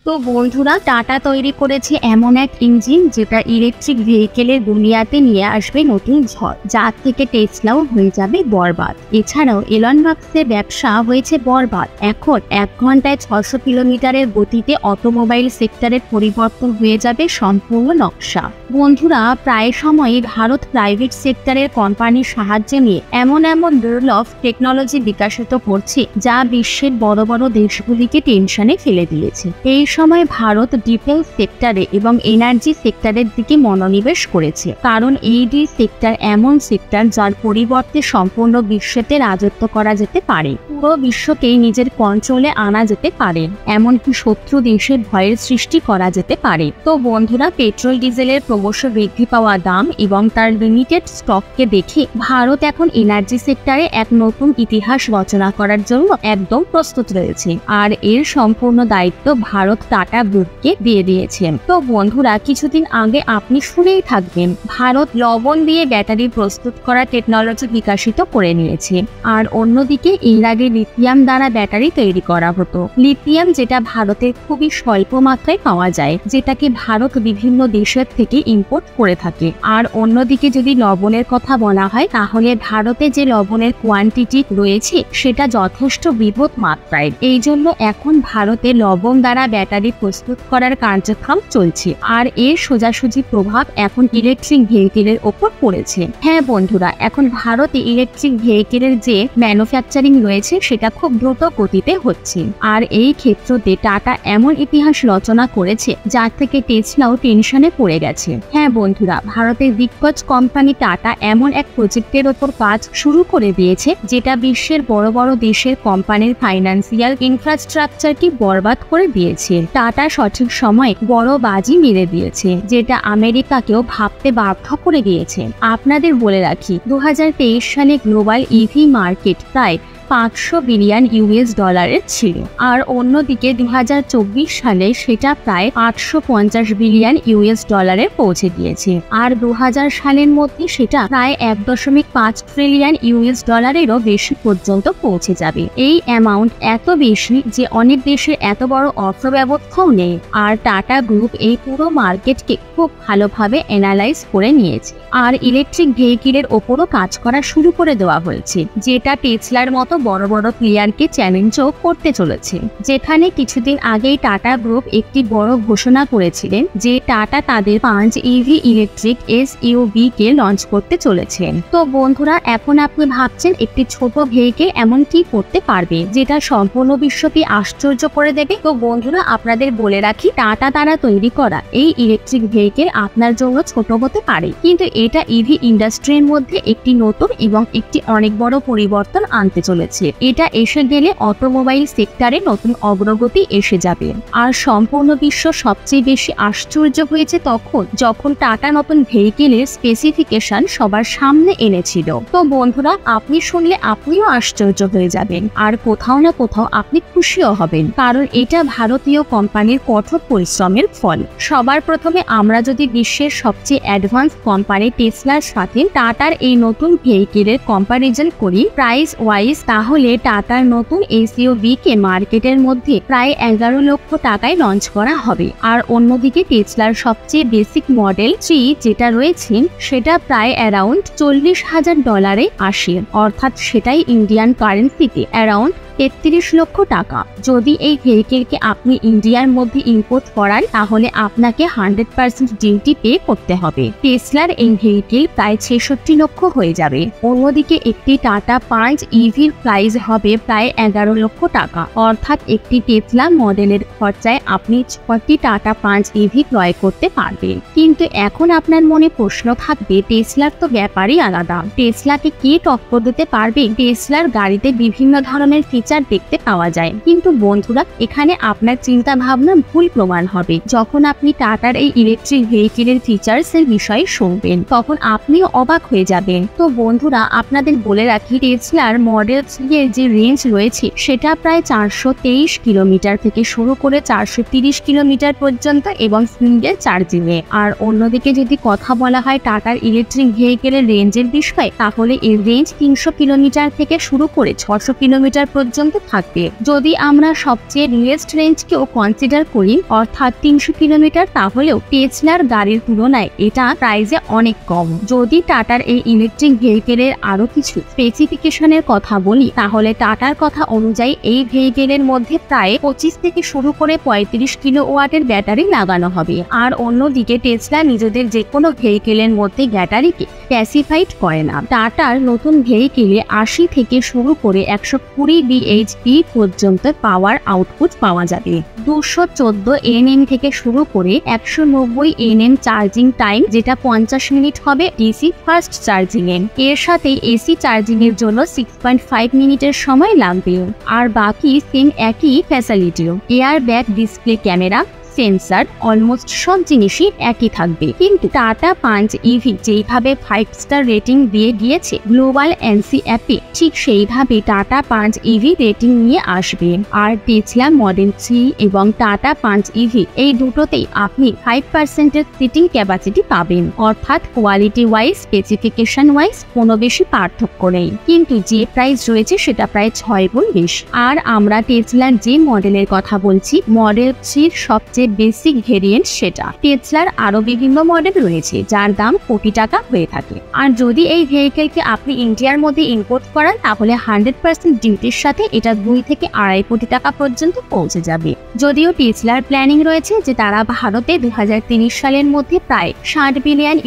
তো বন্ধুরা, টাটা তৈরি করেছে এমন এক ইঞ্জিন যেটা ইলেকট্রিক ভেহিকেলের দুনিয়াতে নিয়ে আসবে নতুন ঝড়, যার থেকে টেসলাও হয়ে যাবে বরবাদ। এছাড়াও এলন মাস্কের ব্যবসা হয়েছে বরবাদ। এখন 1 ঘন্টায় 600 কিলোমিটারের গতিতে অটোমোবাইল সেক্টরের পরিবর্তন হয়ে যাবে সম্পূর্ণ নকশা। বন্ধুরা, প্রায় সময়ই ভারত প্রাইভেট সেক্টরের কোম্পানির সাহায্য নিয়ে এমন দুর্লভ টেকনোলজি বিকশিত করছে যা বিশ্বের বড় বড় দেশগুলিকে টেনশনে ফেলে দিয়েছে। এই সময় ভারত ডিফেন্স সেক্টরে এবং এনার্জি সেক্টরের দিকে মনোনিবেশ করেছে, কারণ এই দুই সেক্টর এমন সেক্টর যার পরিবর্তে সম্পূর্ণ বিশ্বতে রাজত্ব করা যেতে পারে, পুরো বিশ্বকেই নিজের কন্ট্রোলে আনা যেতে পারে, এমনকি শত্রু দেশের ভয়ের সৃষ্টি করা যেতে পারে। তো বন্ধুরা, পেট্রোল ডিজেলের ক্রমশ বৃদ্ধি পাওয়া দাম এবং তার লিমিটেড স্টককে দেখে ভারত এখন এনার্জি সেক্টরে এক নতুন ইতিহাস রচনা করার জন্য একদম প্রস্তুত রয়েছে, আর এর সম্পূর্ণ দায়িত্ব ভারত টাটা গ্রুপকে দিয়ে দিয়েছে। তো বন্ধুরা, কিছুদিন আগে আপনি শুনেই থাকবেন ভারত লবণ দিয়ে ব্যাটারি প্রস্তুত করা টেকনোলজি বিকশিত করে নিয়েছে, আর অন্যদিকে এর আগে লিথিয়াম দ্বারা ব্যাটারি তৈরি করা হতো। লিথিয়াম যেটা ভারতের খুবই স্বল্প মাত্রায় পাওয়া যায়, যেটাকে ভারত বিভিন্ন দেশের থেকে ইম্পোর্ট করে থাকে। আর অন্যদিকে যদি লবণের কথা বলা হয়, তাহলে ভারতে যে লবণের কোয়ান্টিটি রয়েছে সেটা যথেষ্ট বৃহৎ মাত্রায়। এই জন্য এখন ভারতে লবণ দ্বারা ব্যাটারি প্রস্তুত করার কার্যক্রম চলছে, আর এর সোজাসুজি প্রভাব এখন ইলেকট্রিক ভেহিকেলের ওপর পড়েছে। হ্যাঁ বন্ধুরা, এখন ভারতে ইলেকট্রিক ভেহিকেলের যে ম্যানুফ্যাকচারিং রয়েছে সেটা খুব দ্রুত গতিতে হচ্ছে, আর এই ক্ষেত্রতে টাটা এমন ইতিহাস রচনা করেছে যার থেকে টেসলাও টেনশনে পড়ে গেছে। হ্যাঁ বন্ধুরা, ভারতের দিগ্গজ কোম্পানি টাটা এমন এক প্রজেক্টের ওপর কাজ শুরু করে দিয়েছে যেটা বিশ্বের বড় বড় দেশের কোম্পানির ফাইন্যান্সিয়াল ইনফ্রাস্ট্রাকচারকে বরবাদ করে দিয়েছে। টাটা সঠিক সময়ে বড় বাজি মেরে দিয়েছে, যেটা আমেরিকাকেও ভাবতে বাধ্য করে দিয়েছে। আপনাদের বলে রাখি, 2023 সালে গ্লোবাল ইভি মার্কেট প্রায় 500 বিলিয়ন ইউএস ডলারের ছিল, আর অন্যদিকে 2024 সালে সেটা প্রায় 850 বিলিয়ন ইউএস ডলারে পৌঁছে দিয়েছে, আর 2000 সালের মধ্যে সেটা প্রায় 1.5 ট্রিলিয়ন ইউএস ডলারেরও বেশি পর্যন্ত পৌঁছে যাবে। এই অ্যামাউন্ট এত বেশি যে অনেক দেশে এত বড় অর্থ ব্যবস্থাও নেই, আর টাটা গ্রুপ এই পুরো মার্কেটকে খুব ভালোভাবে অ্যানালাইজ করে নিয়েছে, আর ইলেকট্রিক ভেহিকেলের ওপরও কাজ করা শুরু করে দেওয়া হয়েছে, যেটা টেসলার মতো বড় বড় প্লেয়ারকে চ্যালেঞ্জও করতে চলেছে। যেখানে কিছুদিন আগেই টাটা গ্রুপ একটি বড় ঘোষণা করেছিলেন যে টাটা তাদের 5 ইভি ইলেকট্রিক এসইউভি কে লঞ্চ করতে চলেছেন। তো বন্ধুরা, এখন আপনি ভাবছেন একটি ছোট ভেহিকেল এমন কি করতে পারবে যেটা সম্পূর্ণ বিশ্বকে আশ্চর্য করে দেবে। তো বন্ধুরা, আপনাদের বলে রাখি, টাটা দ্বারা তৈরি করা এই ইলেকট্রিক ভেহিকেল আপনার জন্য ছোট হতে পারে, কিন্তু এটা ইভি ইন্ডাস্ট্রির মধ্যে একটি নতুন এবং একটি অনেক বড় পরিবর্তন আনতে চলেছে। এটা এসে গেলে অটোমোবাইল সেক্টরে নতুন অগ্রগতি এসে যাবে, আর সম্পূর্ণ বিশ্ব সবচেয়ে বেশি আশ্চর্য হয়েছে তখন যখন টাটা নতুন ভেহিকেলের স্পেসিফিকেশন সবার সামনে এনেছিল। তো বন্ধুরা, আপনি শুনলে আপনিও আশ্চর্য হয়ে যাবেন, আর কোথাও না কোথাও আপনি খুশিও হবেন, কারণ এটা ভারতীয় কোম্পানির কঠোর পরিশ্রমের ফল। সবার প্রথমে আমরা যদি বিশ্বের সবচেয়ে অ্যাডভান্স কোম্পানি টেসলার সাথে টাটার এই নতুন ভেহিকেলের কম্পারিজন করি প্রাইস ওয়াইজ, তাহলে টাটার নতুন এসইউভি কে মার্কেটের মধ্যে প্রায় 11 লক্ষ টাকায় লঞ্চ করা হবে, আর অন্যদিকে টেসলার সবচেয়ে বেসিক মডেল 3 যেটা রয়েছে সেটা প্রায় অ্যারাউন্ড $40,000 আসে, অর্থাৎ সেটাই ইন্ডিয়ান কারেন্সিতে অ্যারাউন্ড 33 লক্ষ টাকা। যদি এই ভেহিকেলকে আপনি ইন্ডিয়ার মধ্যে ইম্পোর্ট করান, তাহলে আপনাকে 100% ডিউটি পে করতে হবে। টেসলার এই ভেহিকেল প্রায় 66 লক্ষ হয়ে যাবে। অন্যদিকে একটি টাটা 5 ইভির প্রাইস হবে প্রায় 11 লক্ষ টাকা, অর্থাৎ একটি টেসলা মডেলের খরচায় আপনি 6টি টাটা 5 ইভি ক্রয় করতে পারবেন। কিন্তু এখন আপনার মনে প্রশ্ন থাকবে, টেসলার তো ব্যাপারই আলাদা, টেসলাকে কে টক্কর দিতে পারবে? টেসলার গাড়িতে বিভিন্ন ধরনের ফিচার দেখতে পাওয়া যায়, কিন্তু বন্ধুরা, এখানে আপনার চিন্তা ভাবনা ভুল প্রমাণ হবে। যখন আপনি টাটার এই ইলেকট্রিক ভেহিকেলের ফিচার্স এর বিষয়ে শুনবেন, তখন আপনিও অবাক হয়ে যাবেন। তো বন্ধুরা, আপনাদের বলে রাখি, টেসলার মডেল 3 এর যে রেঞ্জ রয়েছে সেটা প্রায় 423 কিলোমিটার থেকে শুরু করে 430 কিলোমিটার পর্যন্ত এবং সিঙ্গেল চার্জিংয়ে। আর অন্যদিকে যদি কথা বলা হয় টাটার ইলেকট্রিক ভেহিকেলের রেঞ্জের বিষয়ে, তাহলে এর রেঞ্জ 300 কিলোমিটার থেকে শুরু করে 600 কিলোমিটার পর্যন্ত পর্যন্ত থাকবে। যদি আমরা সবচেয়ে নিয়ারেস্ট রেঞ্জকেও কনসিডার করি, অর্থাৎ 300 কিলোমিটার, তাহলেও টেসলার গাড়ির তুলনায় এটা প্রাইসে অনেক কম। যদি টাটার এই ইলেকট্রিক ভেহিকেলের আরো কিছু স্পেসিফিকেশনের কথা বলি, তাহলে টাটার কথা অনুযায়ী এই ভেহিকেলের মধ্যে প্রায় 25 থেকে শুরু করে 35 কিলোওয়াটের ব্যাটারি লাগানো হবে। আর অন্যদিকে টেসলা নিজেদের যে কোনো ভেহিকেলের মধ্যে ব্যাটারিকে স্পেসিফাইড করে না। টাটার নতুন ভেহিকেলে 80 থেকে শুরু করে 120 বিএইচপি পর্যন্ত পাওয়ার আউটপুট পাওয়া যাবে। 214 nm থেকে শুরু করে 190 nm চার্জিং টাইম, যেটা 50 মিনিট হবে ডিসি ফাস্ট চার্জিং এর সাথে এসি চার্জিং এর জন্য 6.5 মিনিটের সময় লাগবে। আর বাকি সেম একই ফ্যাসিলিটিও, air bag, display camera, sensor, almost সব জিনিসই একই থাকবে। কিন্তু টাটা পাঞ্চ ইভি যেইভাবে 5 স্টার রেটিং দিয়ে দিয়েছে গ্লোবাল এনসি অ্যাপে, ঠিক সেইভাবে টাটা পাঞ্চ ইভি রেটিং নিয়ে আসবে। আর টেসলা মডেল 3 এবং টাটা পাঞ্চ ইভি এই দুটোতেই আপনি 5% সিটিং ক্যাপাসিটি পাবেন, অর্থাৎ কোয়ালিটি ওয়াইজ, স্পেসিফিকেশন ওয়াইজ কোনো বেশি পার্থক্য নেই। কিন্তু যে প্রাইস রয়েছে সেটা প্রায় 6 গুণ বেশি। আর আমরা টেসলার যে মডেলের কথা বলছি, মডেল 3 সবচেয়ে বেসিক ভেরিয়েন্ট, সেটা। টেসলার আরো বিভিন্ন মডেল রয়েছে যার দাম কোটি টাকা হয়ে থাকে। আর যদি এই ভেহিকেলকে আপনি ইন্ডিয়ার মধ্যে ইম্পোর্ট করান, তাহলে 100% ডিউটির সাথে এটা 2 থেকে 2.5 কোটি টাকা পর্যন্ত পৌঁছে যাবে। যদিও টেসলার প্ল্যানিং রয়েছে যে তারা ভারতে 2030 সালের মধ্যে প্রায় $60 বিলিয়ন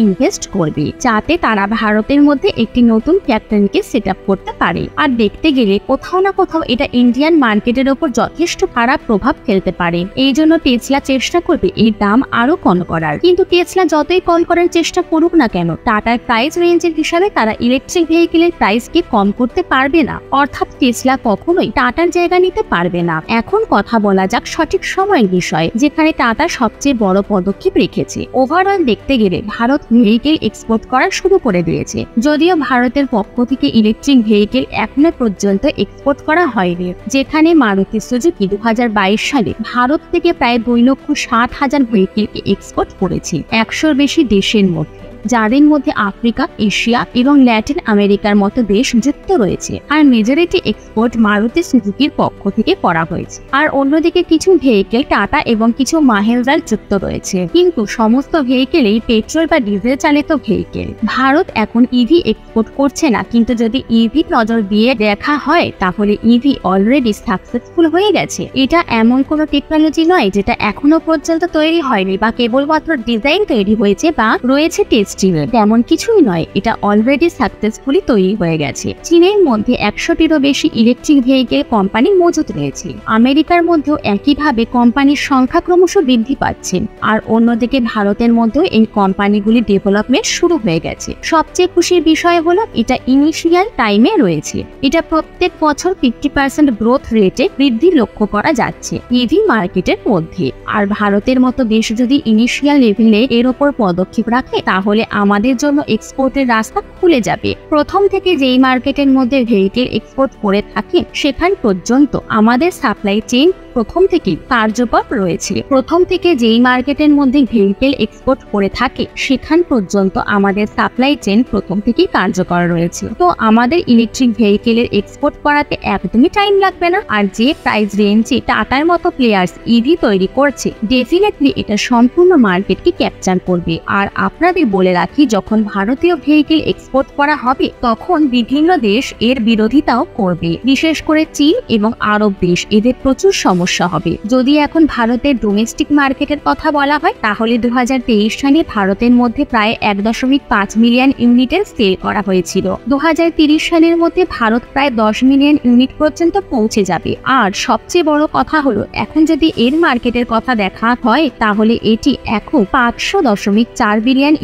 ইনভেস্ট করবে, যাতে তারা ভারতের মধ্যে একটি নতুন ফ্যাক্টরিকে সেট আপ করতে পারে। আর দেখতে গেলে কোথাও না কোথাও এটা ইন্ডিয়ান মার্কেটের ওপর যথেষ্ট খারাপ প্রভাব ফেলতে পারে। এই জন্য টেসলা চেষ্টা করবে এর দাম আরো কম করার। কিন্তু টেসলা যতই কম করার চেষ্টা করুক না কেন, টাটার প্রাইস রেঞ্জের হিসাবে তারা ইলেকট্রিক ভেহিকেলের প্রাইসকে কম করতে পারবে না। অর্থাৎ টেসলা কখনোই টাটার জায়গা নিতে পারবে না। এখন কথা বলা যাক সঠিক সময়ের বিষয়, যেখানে টাটা সবচেয়ে বড় পদক্ষেপ রেখেছে। ওভারঅল দেখতে গেলে ভারত ভেহিকেল এক্সপোর্ট করা শুরু করে দিয়েছে। যদিও ভারতের পক্ষ থেকে ইলেকট্রিক ভেহিকেল এখনো পর্যন্ত এক্সপোর্ট করা হয়নি, যেখানে মারুতি সুজুকি 2022 সালে ভারত থেকে প্রায় 2,60,000 ভেহিকেলকে এক্সপোর্ট করেছে 100-র বেশি দেশের মধ্যে, যাদের মধ্যে আফ্রিকা, এশিয়া এবং ল্যাটিন আমেরিকার মতো দেশ যুক্ত রয়েছে। আর মেজরিটি এক্সপোর্ট মারুতি সুজুকির পক্ষ থেকে করা হয়েছে। আর অন্যদিকে কিছু ভেহিকেল টাটা এবং কিছু মাহিন্দ্রার যুক্ত রয়েছে। কিন্তু সমস্ত ভেহিকেলেই পেট্রোল বা ডিজেল চালিত ভেহিকেল। ভারত এখন ইভি এক্সপোর্ট করছে না, কিন্তু যদি ইভি নজর দিয়ে দেখা হয়, তাহলে ইভি অলরেডি সাকসেসফুল হয়ে গেছে। এটা এমন কোনো টেকনোলজি নয় যেটা এখনো পর্যন্ত তৈরি হয়নি বা কেবলমাত্র ডিজাইন তৈরি হয়েছে বা রয়েছে টেস্ট। তেমন কিছুই নয়, এটা অলরেডি সাকসেসফুলি তৈরি হয়ে গেছে। চীনের মধ্যে 100-টিরও বেশি ইলেকট্রিক ভেহিকেল কোম্পানি মজুদ রয়েছে। আমেরিকার মধ্যেও একইভাবে কোম্পানির সংখ্যা ক্রমশ বৃদ্ধি পাচ্ছে। আর অন্যদিকে ভারতের মধ্যেও এই কোম্পানিগুলি ডেভেলপমেন্ট শুরু হয়ে গেছে। সবচেয়ে খুশির বিষয় হলো এটা ইনিশিয়াল টাইমে রয়েছে। এটা প্রত্যেক বছর 50% গ্রোথ রেটে বৃদ্ধি লক্ষ্য করা যাচ্ছে ইভি মার্কেটের মধ্যে। আর ভারতের মতো দেশ যদি ইনিশিয়াল লেভেলে এর ওপর পদক্ষেপ রাখে, তাহলে আমাদের জন্য এক্সপোর্টের রাস্তা খুলে যাবে। প্রথম থেকে যেই মার্কেটের মধ্যে ভেহিকেল এক্সপোর্ট করে থাকে, সেখান পর্যন্ত আমাদের সাপ্লাই চেইন প্রথম থেকেই কার্যকর রয়েছে। প্রথম থেকে যেই মার্কেটের মধ্যে ভেহিকেল এক্সপোর্ট করে থাকে, সেখান পর্যন্ত আমাদের সাপ্লাই চেইন প্রথম থেকেই কার্যকর রয়েছে। তো আমাদের ইলেকট্রিক ভেহিকেলের এক্সপোর্ট করাতে একদমই টাইম লাগবে না। আর যে প্রাইস রেঞ্জে টাটার মতো প্লেয়ার্স ইভি তৈরি করছে, ডেফিনেটলি এটা সম্পূর্ণ মার্কেটকে ক্যাপচার করবে। আর আপনাদের বলে রাখি, যখন ভারতীয় ভেহিকেল এক্সপোর্ট করা হবে, তখন বিভিন্ন দেশ এর বিরোধিতাও করবে। বিশেষ করে চীন এবং আরব দেশ, এদের প্রচুর সমস্যা হবে। যদি এখন ভারতের ডোমেস্টিক মার্কেটের কথা বলা হয়, তাহলে 2023 সালে ভারতের মধ্যে প্রায় 1.5 মিলিয়ন ইউনিটের সেল করা হয়েছিল। 2030 সালের মধ্যে ভারত প্রায় 10 মিলিয়ন ইউনিট পর্যন্ত পৌঁছে যাবে। আর সবচেয়ে বড় কথা হলো, এখন যদি এর মার্কেটের কথা দেখা হয়, তাহলে এটি এখন $500.4 বিলিয়ন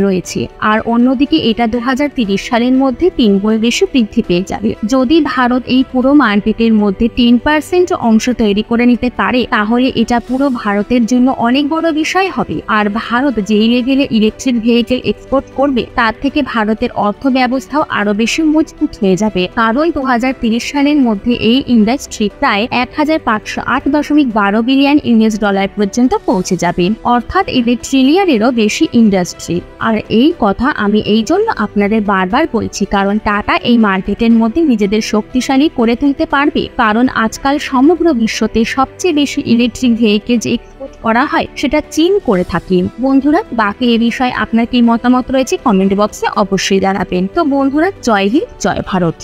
রয়েছে। আর অন্যদিকে এটা 2030 সালের মধ্যে 3 গুণ বেশি বৃদ্ধি পেয়ে যাবে। যদি ভারত এই পুরো মার্কেটের মধ্যে 10% অংশ তৈরি করে নিতে পারে, তাহলে এটা পুরো ভারতের জন্য অনেক বড় বিষয় হবে। আর ভারত যেই লেভেলে ইলেকট্রিক ভেহিকেল এক্সপোর্ট করবে, তার থেকে ভারতের অর্থ ব্যবস্থাও আরো বেশি মজবুত হয়ে যাবে। কারণ 2030 সালের মধ্যে এই ইন্ডাস্ট্রি প্রায় 1508.12 বিলিয়ন ইউএস ডলার পর্যন্ত পৌঁছে যাবে, অর্থাৎ এদের ট্রিলিয়নেরও বেশি ইন্ডাস্ট্রি। আর এই কথা আমি এই জন্য আপনাদের বারবার বলছি, কারণ টাটা এই মার্কেটের মধ্যে নিজেদের শক্তিশালী করে তুলতে পারবে। কারণ আজকাল সমগ্র বিশ্বতে সবচেয়ে বেশি ইলেকট্রিক ভেহিকেল যে এক্সপোর্ট করা হয়, সেটা চীন করে থাকে। বন্ধুরা, বাকি এ বিষয়ে আপনার কি মতামত রয়েছে কমেন্ট বক্সে অবশ্যই জানাবেন। তো বন্ধুরা, জয় হিন্দ, জয় ভারত।